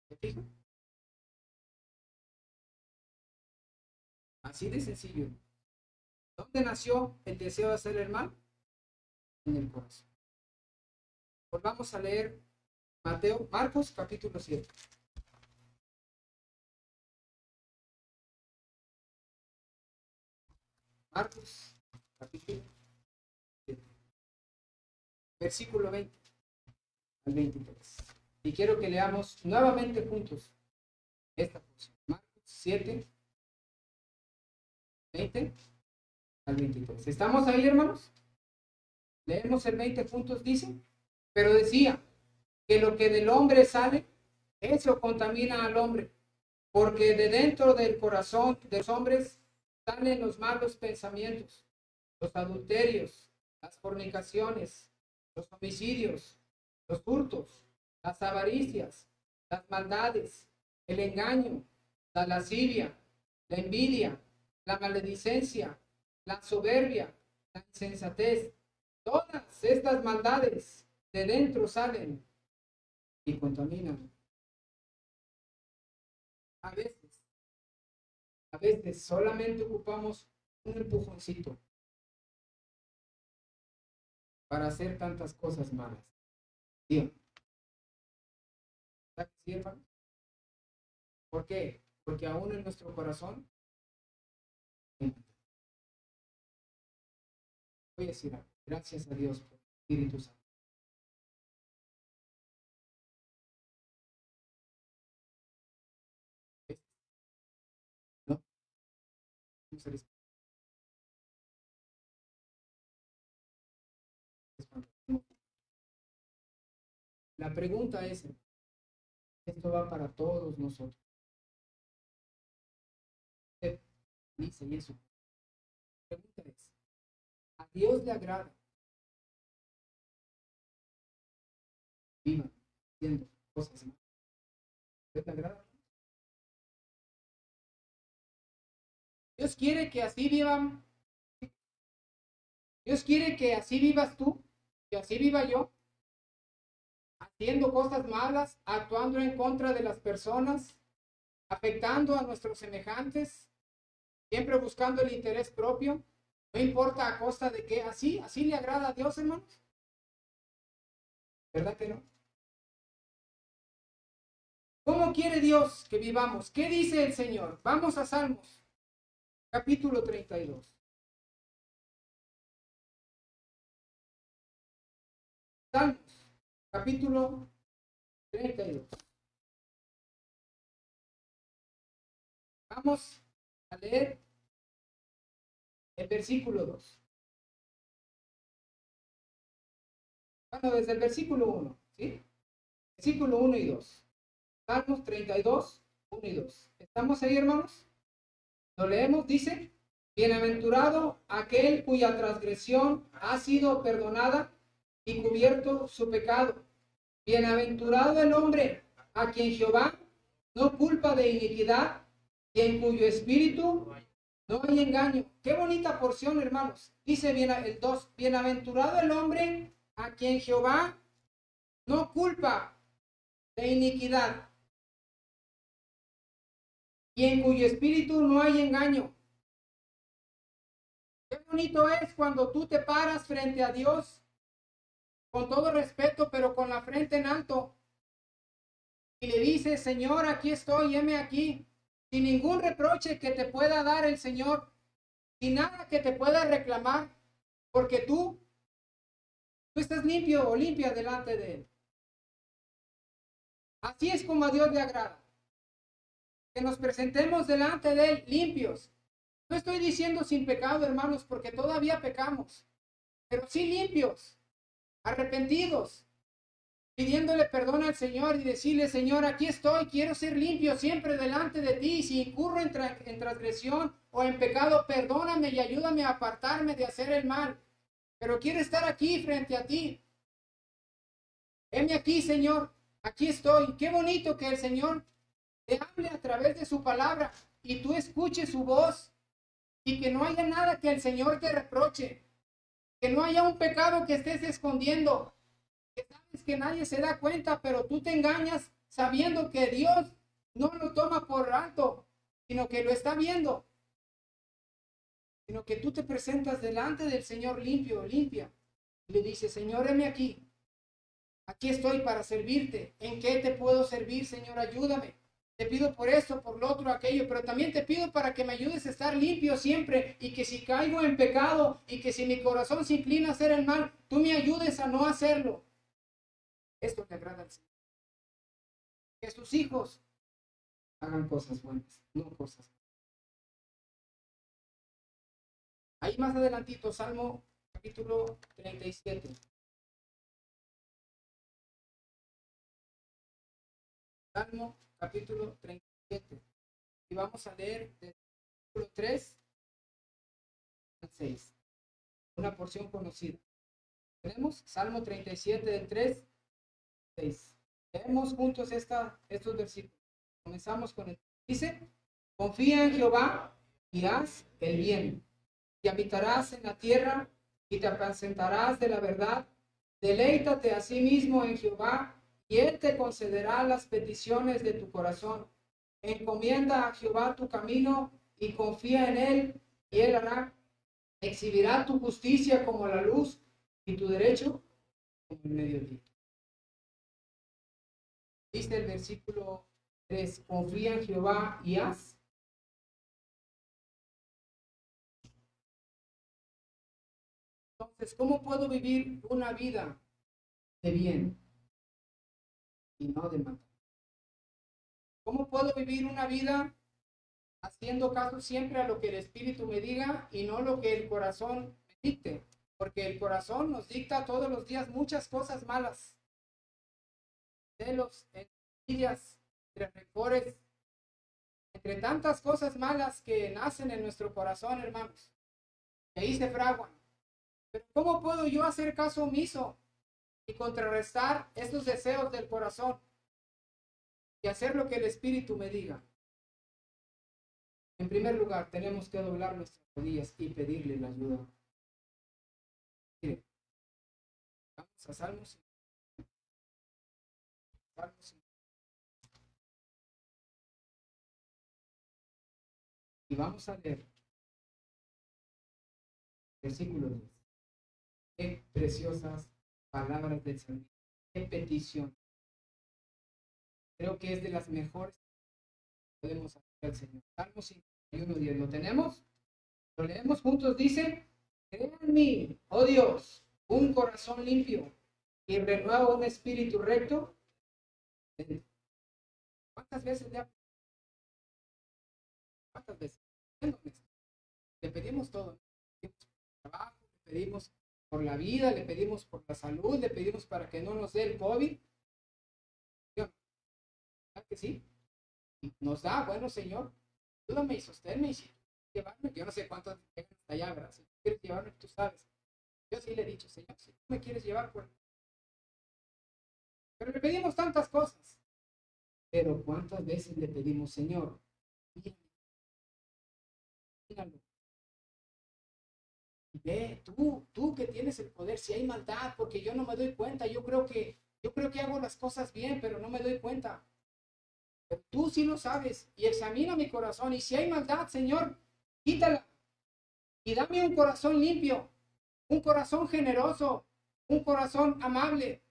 ¿Se fijan? Así de sencillo. ¿Dónde nació el deseo de hacer el mal? En el corazón. Pues vamos a leer Marcos capítulo 7. Marcos capítulo 7. Versículo 20 al 23. Y quiero que leamos nuevamente juntos esta porción. Marcos 7, 20 al 23. ¿Estamos ahí, hermanos? Leemos el 20 juntos, dice. Pero decía que lo que del hombre sale, eso contamina al hombre, porque de dentro del corazón de los hombres salen los malos pensamientos, los adulterios, las fornicaciones, los homicidios, los hurtos, las avaricias, las maldades, el engaño, la lascivia, la envidia, la maledicencia, la soberbia, la insensatez. Todas estas maldades de dentro salen y contaminan. A veces solamente ocupamos un empujoncito para hacer tantas cosas malas. ¿Sí? ¿Sí, hermano? ¿Por qué? Porque aún en nuestro corazón voy a decir algo. Gracias a Dios por el Espíritu Santo. ¿No? La pregunta es, esto va para todos nosotros. Dice eso. La pregunta es, ¿a Dios le agrada? Vivan haciendo cosas malas. ¿Dios le agrada? Dios quiere que así vivan. Dios quiere que así vivas tú, que así viva yo, haciendo cosas malas, actuando en contra de las personas, afectando a nuestros semejantes, siempre buscando el interés propio, no importa a costa de qué, así le agrada a Dios, hermanos. ¿Verdad que no? ¿Cómo quiere Dios que vivamos? ¿Qué dice el Señor? Vamos a Salmos, capítulo 32. Salmos, capítulo 32. Vamos a leer el versículo 2. Bueno, desde el versículo 1, ¿sí? Versículo 1 y 2. Salmos 32, 1 y 2. ¿Estamos ahí, hermanos? Lo leemos, dice, bienaventurado aquel cuya transgresión ha sido perdonada y cubierto su pecado. Bienaventurado el hombre a quien Jehová no culpa de iniquidad y en cuyo espíritu no hay engaño. Qué bonita porción, hermanos. Dice bien, el 2, bienaventurado el hombre a quien Jehová no culpa de iniquidad y en cuyo espíritu no hay engaño. Qué bonito es cuando tú te paras frente a Dios con todo respeto, pero con la frente en alto y le dices, Señor, aquí estoy, heme aquí, sin ningún reproche que te pueda dar el Señor, sin nada que te pueda reclamar, porque tú estás limpio o limpia delante de Él. Así es como a Dios le agrada, que nos presentemos delante de Él limpios, No estoy diciendo sin pecado, hermanos, porque todavía pecamos, pero sí limpios, arrepentidos, pidiéndole perdón al Señor y decirle, Señor, aquí estoy, quiero ser limpio siempre delante de ti. Si incurro en transgresión o en pecado, perdóname y ayúdame a apartarme de hacer el mal. Pero quiero estar aquí frente a ti. Heme aquí, Señor, aquí estoy. Qué bonito que el Señor te hable a través de su palabra y tú escuches su voz y que no haya nada que el Señor te reproche, que no haya un pecado que estés escondiendo, que sabes que nadie se da cuenta, pero tú te engañas sabiendo que Dios no lo toma por alto, sino que lo está viendo, sino que tú te presentas delante del Señor limpio, limpia, y le dices, Señor, heme aquí. Aquí estoy para servirte. ¿En qué te puedo servir, Señor? Ayúdame. Te pido por esto, por lo otro, aquello, pero también te pido para que me ayudes a estar limpio siempre y que si caigo en pecado y que si mi corazón se inclina a hacer el mal, tú me ayudes a no hacerlo. Esto le agrada al Señor. Que sus hijos hagan cosas buenas, no cosas malas. Ahí más adelantito, Salmo capítulo 37. Salmo capítulo 37. Y vamos a leer del versículo 3 al 6. Una porción conocida. Tenemos Salmo 37 del 3 al 6. Leemos juntos estos versículos. Comenzamos con el. Dice, confía en Jehová y haz el bien, y habitarás en la tierra y te apacentarás de la verdad. Deleítate a sí mismo en Jehová y él te concederá las peticiones de tu corazón. Encomienda a Jehová tu camino y confía en él y él hará. Exhibirá tu justicia como la luz y tu derecho como el mediodía. Dice el versículo 3, confía en Jehová y haz. Entonces, ¿cómo puedo vivir una vida de bien y no de mal? ¿Cómo puedo vivir una vida haciendo caso siempre a lo que el Espíritu me diga y no lo que el corazón me dicte? Porque el corazón nos dicta todos los días muchas cosas malas. Celos, envidias, rencores, entre tantas cosas malas que nacen en nuestro corazón, hermanos. Y ahí se fraguan. Pero ¿cómo puedo yo hacer caso omiso y contrarrestar estos deseos del corazón y hacer lo que el Espíritu me diga? En primer lugar, tenemos que doblar nuestras rodillas y pedirle la ayuda. Mire, vamos a Salmos. Y vamos a leer versículo 10. Qué preciosas palabras del Señor. Qué petición. Creo que es de las mejores que podemos hacer al Señor. Salmo 51:10. ¿Lo tenemos? Lo leemos juntos. Dice, crea en mí, oh Dios, un corazón limpio y renueva un espíritu recto. ¿Cuántas veces le ¿Cuántas veces? Le pedimos todo. Le pedimos por el trabajo, le pedimos por la vida, le pedimos por la salud, le pedimos para que no nos dé el COVID. ¿Verdad que sí? Y nos da, bueno, Señor, ayúdame y sosténme y si llevarme, yo no sé cuántos llegan hasta allá, ¿verdad? Si quieres llevarme, tú sabes. Yo sí le he dicho, Señor, si tú me quieres llevar por. Pero le pedimos tantas cosas. Pero ¿cuántas veces le pedimos, Señor? Míralo. Y ve, tú que tienes el poder, si hay maldad, porque yo no me doy cuenta, yo creo que hago las cosas bien, pero no me doy cuenta. Pero tú sí lo sabes y examina mi corazón. Y si hay maldad, Señor, quítala. Y dame un corazón limpio, un corazón generoso, un corazón amable.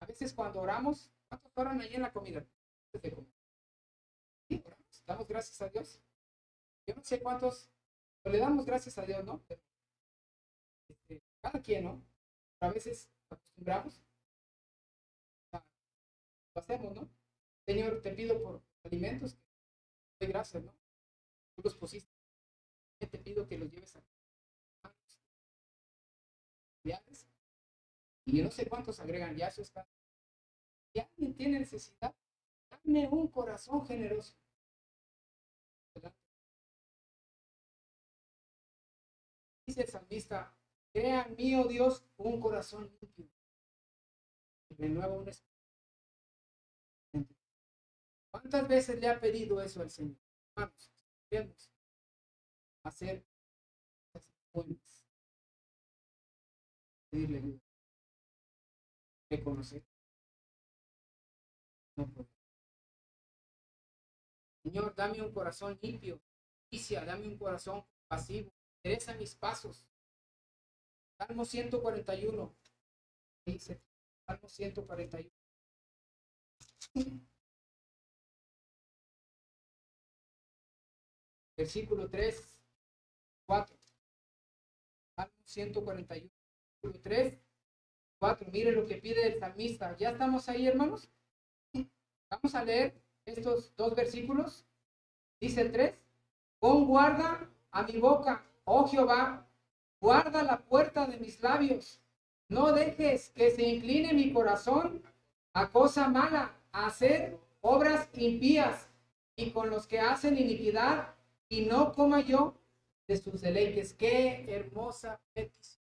A veces cuando oramos, ¿cuántos oran ahí en la comida? Sí, oramos, damos gracias a Dios. Yo no sé cuántos, pero le damos gracias a Dios, ¿no? Pero, cada quien, ¿no? Pero a veces acostumbramos, lo hacemos, ¿no? Señor, te pido por alimentos, te doy gracias, ¿no? Tú los pusiste. te pido que los lleves a viajes. Y yo no sé cuántos agregan, ya eso está. Si alguien tiene necesidad, dame un corazón generoso. ¿Verdad? Dice el salmista, crea en mí, oh Dios, un corazón limpio. Y renueva un espíritu. ¿Cuántas veces le ha pedido eso al Señor? Vamos, queremos hacer cosas buenas. Pedirle ayuda. Reconocer. No puedo. Señor, dame un corazón limpio. Justicia, dame un corazón pasivo. Endereza mis pasos. Salmo 141. Dice, Salmo 141. Versículo 3, 4. Salmo 141. Versículo 3, 4. Mire lo que pide el salmista. ¿Ya estamos ahí, hermanos? Vamos a leer estos dos versículos. Dice el 3. Pon guarda a mi boca, oh Jehová, guarda la puerta de mis labios. No dejes que se incline mi corazón a cosa mala, a hacer obras impías y con los que hacen iniquidad, y no coma yo de sus deleites. Qué hermosa petición.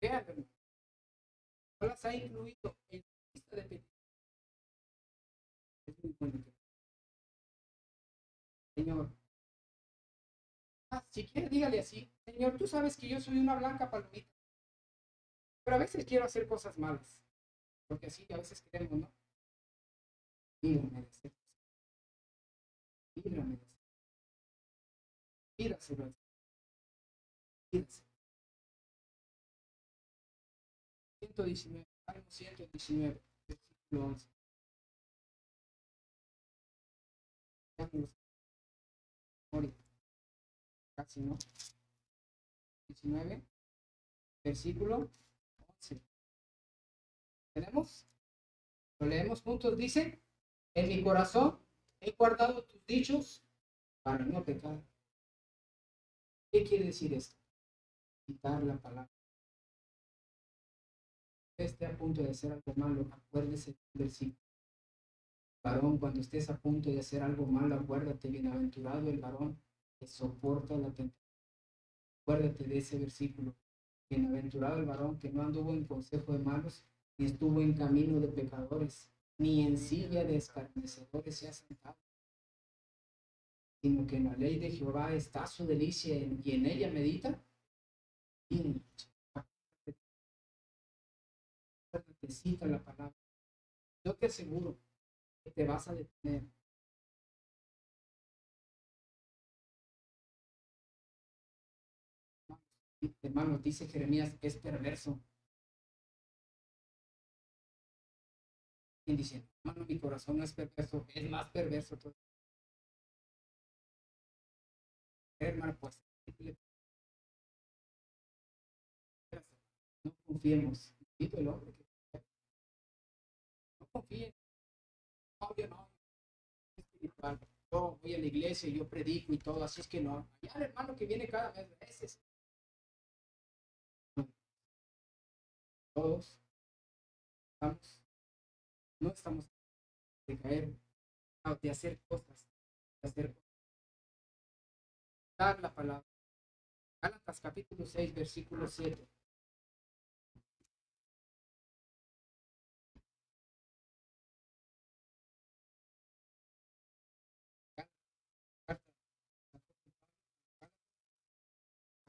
Vean, no las ha incluido en la lista de peticiones. Es muy bueno. Señor, si quiere, dígale así, Señor, tú sabes que yo soy una blanca palomita, pero a veces quiero hacer cosas malas, porque así a veces queremos, ¿no? Líbrame de hacer cosas. Líbrame de hacer. Pídaselo. Pídaselo. 119, Salmo 119, versículo 11. Ya me los ahorita, casi no. 19, versículo 11. ¿Tenemos? Lo leemos juntos. Dice, en mi corazón he guardado tus dichos para no pecar. ¿Qué quiere decir esto? Quitar la palabra. Esté a punto de hacer algo malo, acuérdese del versículo. Varón, cuando estés a punto de hacer algo malo, acuérdate, bienaventurado el varón que soporta la tentación. Acuérdate de ese versículo. Bienaventurado el varón que no anduvo en consejo de malos, ni estuvo en camino de pecadores, ni en silla de escarnecedores se ha sentado, sino que en la ley de Jehová está su delicia y en ella medita. Y cita la palabra. Yo te aseguro que te vas a detener. Hermanos, dice Jeremías que es perverso. ¿Quién dice? Hermano, mi corazón no es perverso, es más perverso todo. Hermano, pues no confiemos. Dito el hombre que no confíen. No, yo no. Es espiritual. Yo voy a la iglesia, yo predico y todo, así es que no. Ya el hermano que viene cada vez, veces. Todos estamos, no estamos de caer, de hacer cosas, de hacer cosas. Dar la palabra. Gálatas capítulo 6, versículo 7.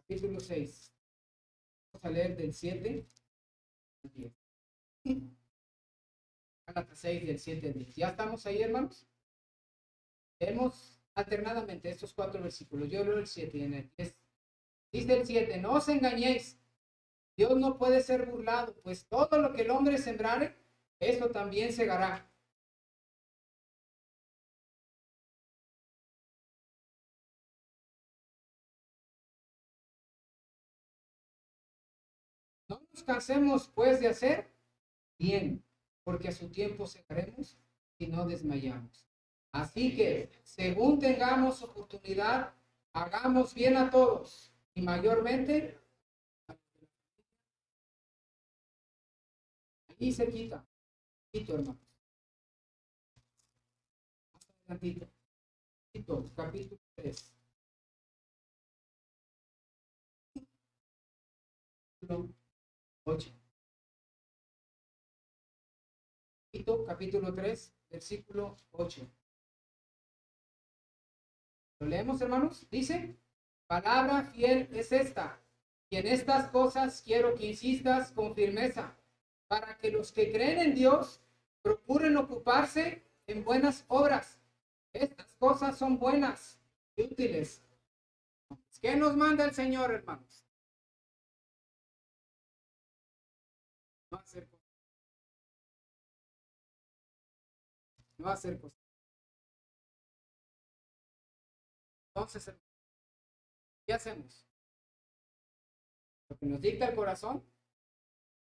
Capítulo 6. Vamos a leer del 7 al 10. Gálatas 6, del 7 al 10. ¿Ya estamos ahí, hermanos? Leemos alternadamente estos 4 versículos. Yo leo el 7 y en el 10. Dice el 7, no os engañéis. Dios no puede ser burlado, pues todo lo que el hombre sembrare, eso también segará. No nos cansemos pues de hacer bien, porque a su tiempo segaremos y no desmayamos. Así que, según tengamos oportunidad, hagamos bien a todos y mayormente ahí se quita, hermano. Tito, capítulo 3. 8. Tito, capítulo 3, versículo 8. ¿Lo leemos, hermanos? Dice, palabra fiel es esta, y en estas cosas quiero que insistas con firmeza, para que los que creen en Dios procuren ocuparse en buenas obras. Estas cosas son buenas y útiles. ¿Qué nos manda el Señor, hermanos? No hacer cosas. No hacer cosas. Entonces, ¿qué hacemos? Lo que nos dicta el corazón,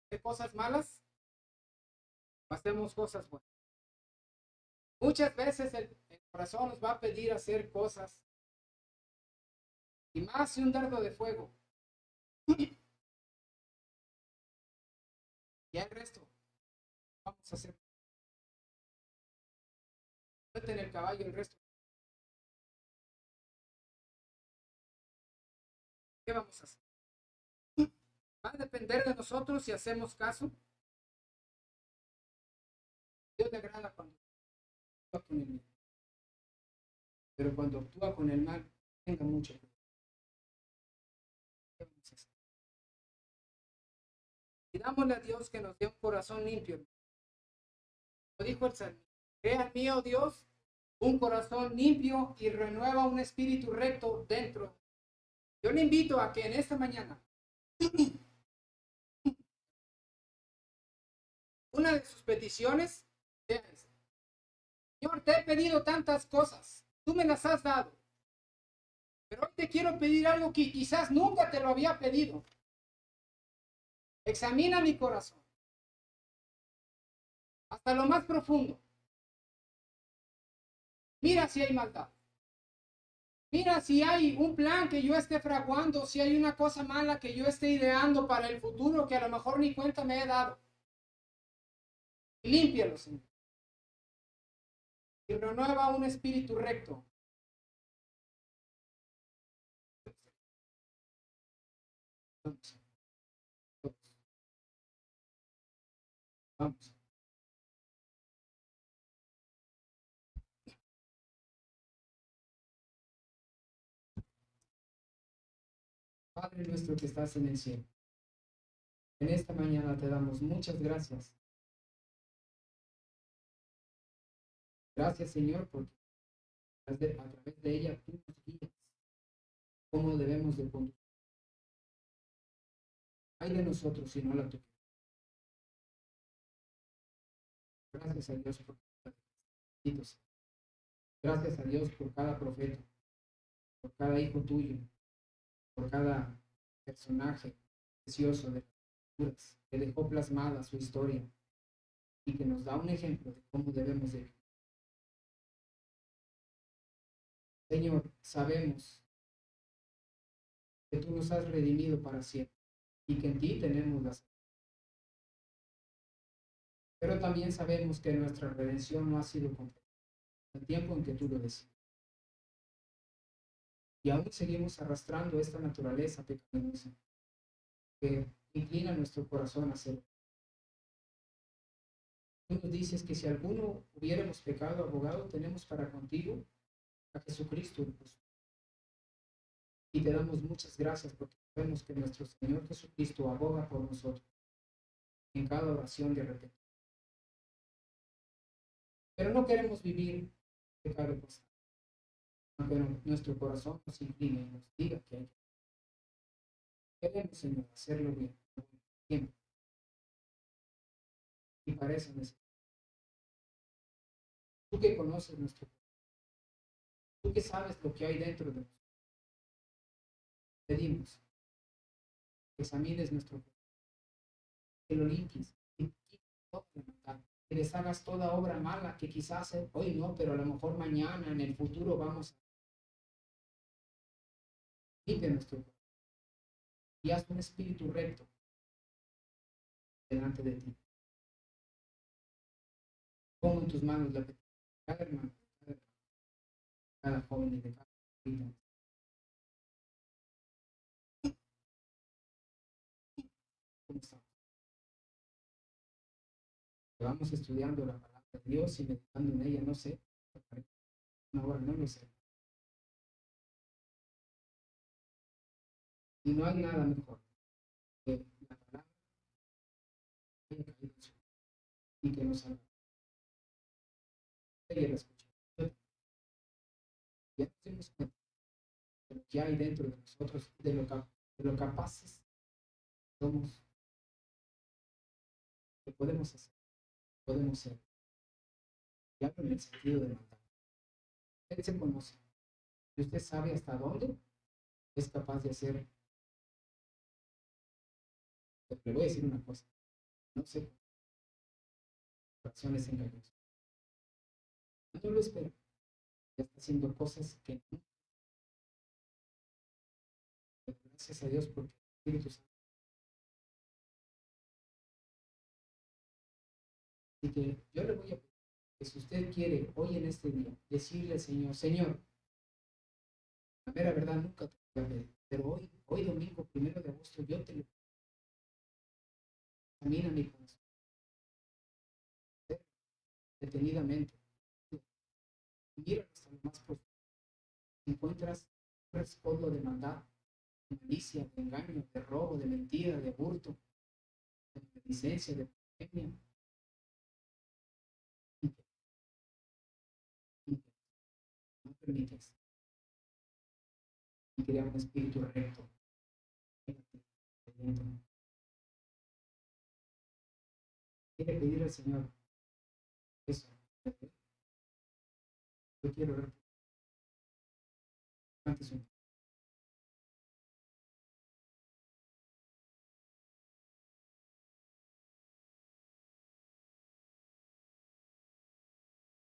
¿qué cosas malas? Hacemos cosas buenas. Muchas veces el corazón nos va a pedir hacer cosas, y más si un dardo de fuego. Y el resto, vamos a hacer. En el caballo el resto. ¿Qué vamos a hacer? Va a depender de nosotros si hacemos caso. Dios le agrada cuando actúa con el bien. Pero cuando actúa con el mal, tenga mucho cuidado. ¿Qué vamos a hacer? Pidámosle a Dios que nos dé un corazón limpio. Como dijo el Salmo, crea en mí, oh Dios, un corazón limpio y renueva un espíritu recto dentro. Yo le invito a que en esta mañana una de sus peticiones sea esta. Señor, te he pedido tantas cosas, tú me las has dado, pero hoy te quiero pedir algo que quizás nunca te lo había pedido. Examina mi corazón hasta lo más profundo. Mira si hay maldad. Mira si hay un plan que yo esté fraguando, si hay una cosa mala que yo esté ideando para el futuro que a lo mejor ni cuenta me he dado. Y límpialo, Señor. Y renueva un espíritu recto. Vamos. Vamos. Padre nuestro que estás en el cielo, en esta mañana te damos muchas gracias. Gracias, Señor, porque a través de ella tú nos guías cómo debemos de conducir. Ay de nosotros si no la toquemos. Gracias a Dios por cada benditos. Gracias a Dios por cada profeta, por cada hijo tuyo, por cada personaje precioso de las escrituras que dejó plasmada su historia y que nos da un ejemplo de cómo debemos de vivir. Señor, sabemos que tú nos has redimido para siempre y que en ti tenemos la salvación. Pero también sabemos que nuestra redención no ha sido completa el tiempo en que tú lo decías. Y aún seguimos arrastrando esta naturaleza pecaminosa que inclina nuestro corazón a hacerlo. Tú nos dices que si alguno hubiéramos pecado, abogado, tenemos para contigo a Jesucristo. Y te damos muchas gracias porque sabemos que nuestro Señor Jesucristo aboga por nosotros en cada oración de arrepentimiento. Pero no queremos vivir pecado constante. Aunque nuestro corazón nos incline y nos diga que hay que. Queremos, Señor, hacerlo bien, siempre. Y para eso necesitamos. Tú que conoces nuestro corazón, tú que sabes lo que hay dentro de nosotros, pedimos que examines nuestro corazón, que lo limpies, que les hagas toda obra mala que quizás hoy no, pero a lo mejor mañana, en el futuro vamos a limpia nuestro corazón y haz un espíritu recto delante de ti. Pongo en tus manos la petición de cada hermano, cada joven y de cada vida. ¿Cómo estamos? Vamos estudiando la palabra de Dios y meditando en ella, no sé, ahora no lo sé. Y no hay nada mejor que la palabra que haya caído en su vida y que nos haga. Ella la escucha. Ya nos dimos cuenta de lo que hay dentro de nosotros, de lo capaces somos, que podemos hacer, podemos ser. Y hablo en el sentido de mandar. Él se conoce. Y usted sabe hasta dónde es capaz de hacer. Pero le voy a decir una cosa. No sé. Acciones engañosas. No lo espera. Ya está haciendo cosas que no. Pero gracias a Dios porque el Espíritu Santo. Así que yo le voy a pedir que si usted quiere hoy en este día decirle al Señor, Señor, la mera verdad nunca te voy a pedir, pero hoy domingo 1 de agosto, yo te lo examina mi corazón detenidamente. Mira hasta lo más profundo. Si encuentras un respaldo de maldad, de malicia, de engaño, de robo, de mentira, de hurto, de maledicencia, de blasfemia, no permitas y crear un espíritu recto dentro. Quiere pedir al Señor eso. Yo quiero ver antes un.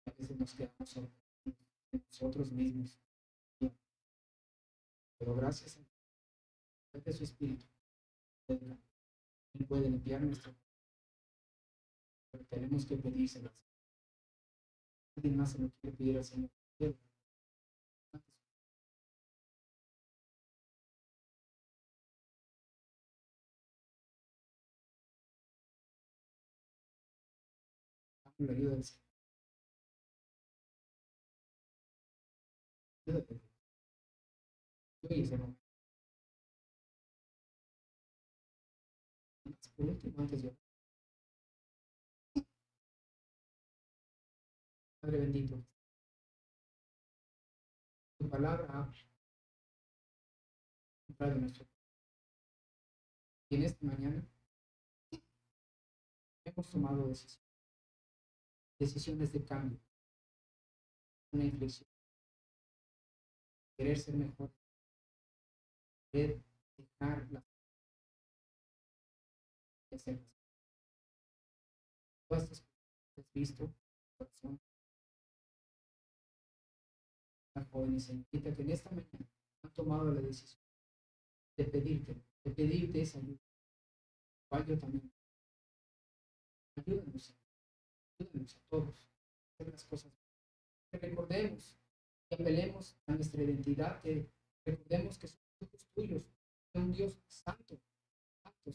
A veces nos quedamos solos en nosotros mismos. Pero gracias a su espíritu, Él puede limpiar nuestro. Pero tenemos que pedírselo. Alguien más se lo quiere pedir al Señor. La ayuda del Señor. Ayúdate. Yo y ese momento. Por último, antes yo. Padre bendito, tu palabra ha entrado en nuestro. Y en esta mañana hemos tomado decisiones de cambio, una inflexión, querer ser mejor, querer dejar la de hacer las cosas. Todas estas cosas que has visto, corazón, la joven y señorita que en esta mañana han tomado la decisión de pedirte esa ayuda. Cual yo también. Ayúdanos, ayúdanos a todos a hacer las cosas. Que recordemos y apelemos a nuestra identidad, que recordemos que somos hijos tuyos, de un Dios santo, santo,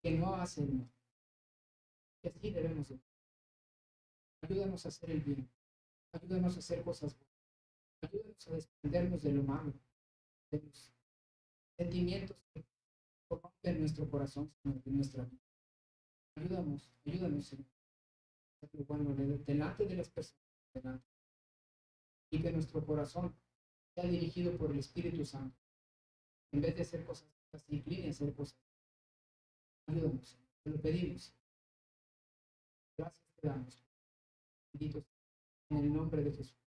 que no hace el mal. Y así debemos de. Ayúdanos a hacer el bien, ayúdanos a hacer cosas buenas, ayúdanos a desprendernos de lo malo, de los sentimientos que corrompen nuestro corazón, Señor, de nuestra vida. Ayúdanos, Señor, a hacer lo bueno delante de las personas, delante, y que nuestro corazón sea dirigido por el Espíritu Santo. En vez de hacer cosas, se incline a hacer cosas. Ayúdanos, Señor, te lo pedimos. Gracias te damos. Bendito en el nombre de Jesús.